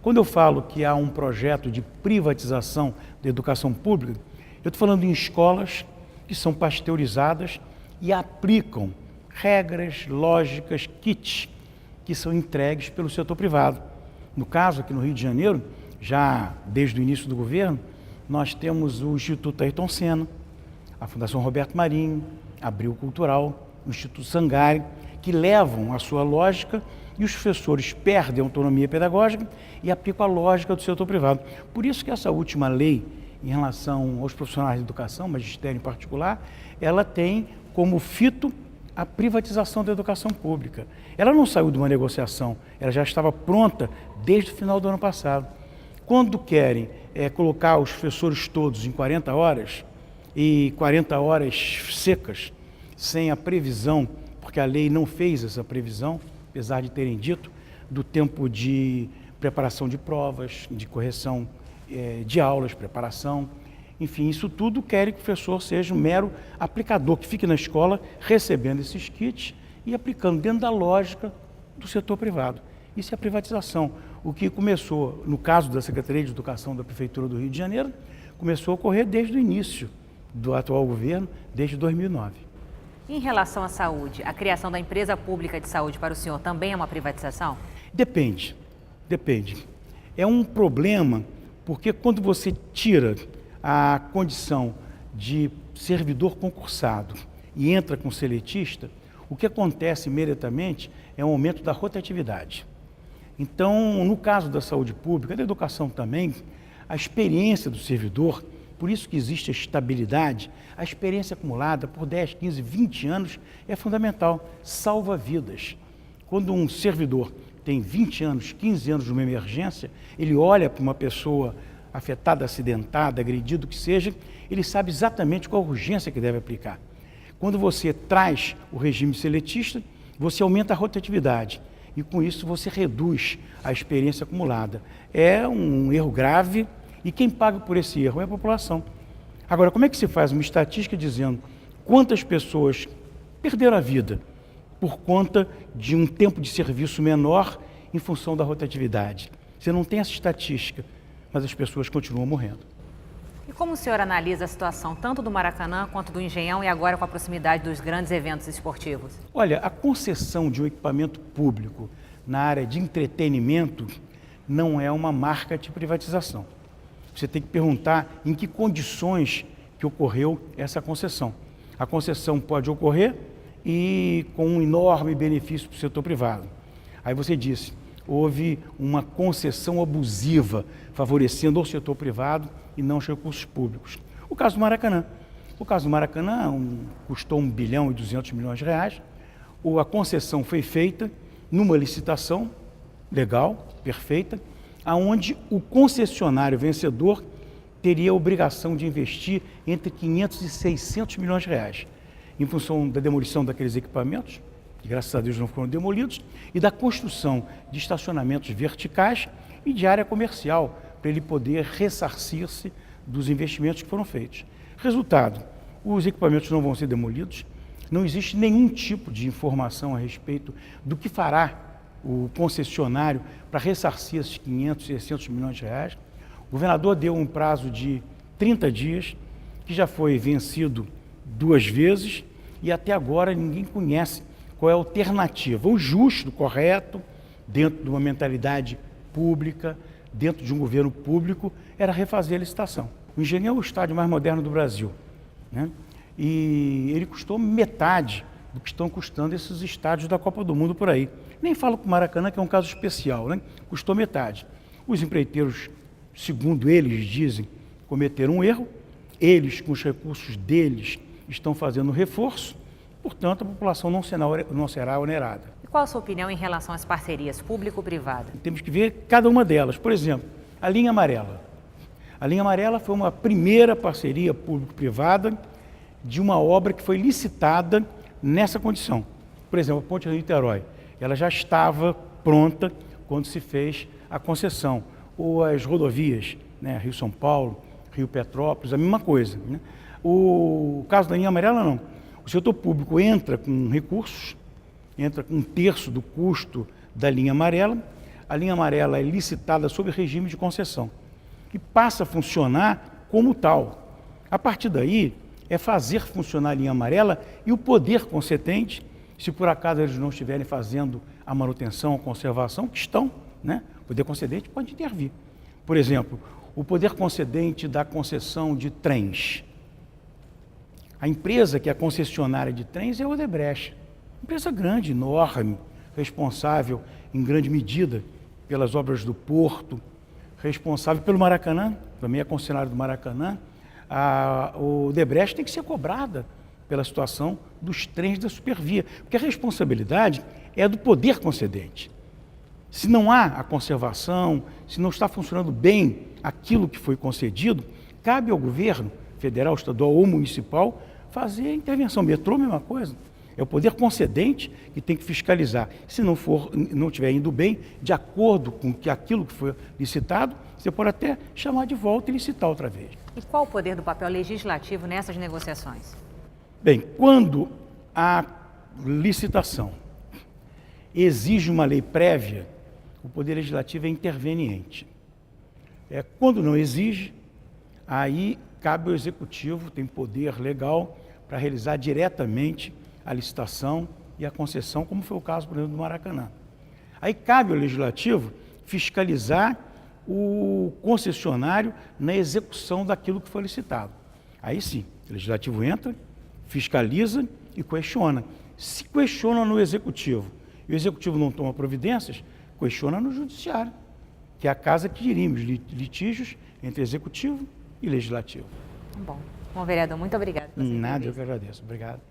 Quando eu falo que há um projeto de privatização da educação pública, eu estou falando em escolas que são pasteurizadas e aplicam regras, lógicas, kits que são entregues pelo setor privado. No caso, aqui no Rio de Janeiro, já desde o início do governo, nós temos o Instituto Ayrton Senna, a Fundação Roberto Marinho, a Abril Cultural, o Instituto Sangari, que levam a sua lógica e os professores perdem a autonomia pedagógica e aplicam a lógica do setor privado. Por isso que essa última lei, em relação aos profissionais de educação, magistério em particular, ela tem como fito a privatização da educação pública. Ela não saiu de uma negociação, ela já estava pronta desde o final do ano passado. Quando querem colocar os professores todos em 40 horas, e 40 horas secas, sem a previsão, porque a lei não fez essa previsão, apesar de terem dito, do tempo de preparação de provas, de correção de aulas, preparação, enfim, isso tudo querem que o professor seja um mero aplicador, que fique na escola recebendo esses kits e aplicando dentro da lógica do setor privado. Isso é a privatização. O que começou, no caso da Secretaria de Educação da Prefeitura do Rio de Janeiro, começou a ocorrer desde o início do atual governo, desde 2009. Em relação à saúde, a criação da empresa pública de saúde para o senhor também é uma privatização? Depende. É um problema porque quando você tira a condição de servidor concursado e entra com seletista, o que acontece imediatamente é um aumento da rotatividade. Então, no caso da saúde pública, da educação também, a experiência do servidor, por isso que existe a estabilidade, a experiência acumulada por 10, 15, 20 anos é fundamental, salva vidas. Quando um servidor tem 20 anos, 15 anos de uma emergência, ele olha para uma pessoa afetada, acidentada, agredida, o que seja, ele sabe exatamente qual a urgência que deve aplicar. Quando você traz o regime seletista, você aumenta a rotatividade e com isso você reduz a experiência acumulada. É um erro grave e quem paga por esse erro é a população. Agora, como é que se faz uma estatística dizendo quantas pessoas perderam a vida por conta de um tempo de serviço menor em função da rotatividade? Você não tem essa estatística, mas as pessoas continuam morrendo. E como o senhor analisa a situação tanto do Maracanã quanto do Engenhão e agora com a proximidade dos grandes eventos esportivos? Olha, a concessão de um equipamento público na área de entretenimento não é uma marca de privatização. Você tem que perguntar em que condições que ocorreu essa concessão. A concessão pode ocorrer e com um enorme benefício para o setor privado. Aí você disse, houve uma concessão abusiva, favorecendo o setor privado e não os recursos públicos. O caso do Maracanã. O caso do Maracanã custou 1 bilhão e 200 milhões de reais. A concessão foi feita numa licitação legal, perfeita, aonde o concessionário vencedor teria a obrigação de investir entre 500 e 600 milhões de reais, em função da demolição daqueles equipamentos, que graças a Deus não foram demolidos, e da construção de estacionamentos verticais e de área comercial, para ele poder ressarcir-se dos investimentos que foram feitos. Resultado, os equipamentos não vão ser demolidos, não existe nenhum tipo de informação a respeito do que fará o concessionário para ressarcir esses 500, 600 milhões de reais. O governador deu um prazo de 30 dias, que já foi vencido 2 vezes, e até agora ninguém conhece qual é a alternativa. O justo, o correto, dentro de uma mentalidade pública, dentro de um governo público, era refazer a licitação. O Engenhão é o estádio mais moderno do Brasil, né? E ele custou metade do que estão custando esses estádios da Copa do Mundo por aí. Nem falo com o Maracanã, que é um caso especial, né? Custou metade. Os empreiteiros, segundo eles dizem, cometeram um erro. Eles, com os recursos deles, estão fazendo reforço. Portanto, a população não será onerada. E qual a sua opinião em relação às parcerias público-privada? Temos que ver cada uma delas. Por exemplo, a linha amarela. A linha amarela foi uma primeira parceria público-privada de uma obra que foi licitada nessa condição. Por exemplo, a Ponte Rio-Niterói, ela já estava pronta quando se fez a concessão. Ou as rodovias, né, Rio-São Paulo, Rio-Petrópolis, a mesma coisa, né? O caso da linha amarela, não. O setor público entra com recursos, entra com 1/3 do custo da linha amarela, a linha amarela é licitada sob regime de concessão e passa a funcionar como tal. A partir daí, é fazer funcionar a linha amarela e o poder concedente, se por acaso eles não estiverem fazendo a manutenção, a conservação, que estão, né? O poder concedente pode intervir. Por exemplo, o poder concedente da concessão de trens. A empresa que é a concessionária de trens é a Odebrecht. Empresa grande, enorme, responsável em grande medida pelas obras do Porto, responsável pelo Maracanã, também é concessionária do Maracanã. A Odebrecht tem que ser cobrada pela situação dos trens da Supervia, porque a responsabilidade é do poder concedente. Se não há a conservação, se não está funcionando bem aquilo que foi concedido, cabe ao governo federal, estadual ou municipal fazer a intervenção. Metrô, mesma coisa. É o poder concedente que tem que fiscalizar. Se não estiver indo bem, de acordo com aquilo que foi licitado, você pode até chamar de volta e licitar outra vez. E qual o poder do papel legislativo nessas negociações? Bem, quando a licitação exige uma lei prévia, o poder legislativo é interveniente. Quando não exige, aí cabe ao executivo, tem poder legal para realizar diretamente a licitação e a concessão, como foi o caso, por exemplo, do Maracanã. Aí cabe ao legislativo fiscalizar o concessionário na execução daquilo que foi licitado. Aí sim, o legislativo entra, fiscaliza e questiona. Se questiona no executivo e o executivo não toma providências, questiona no judiciário, que é a casa que dirime os litígios entre executivo e legislativo. Bom, vereador, muito obrigado. Nada, eu que agradeço. Obrigado.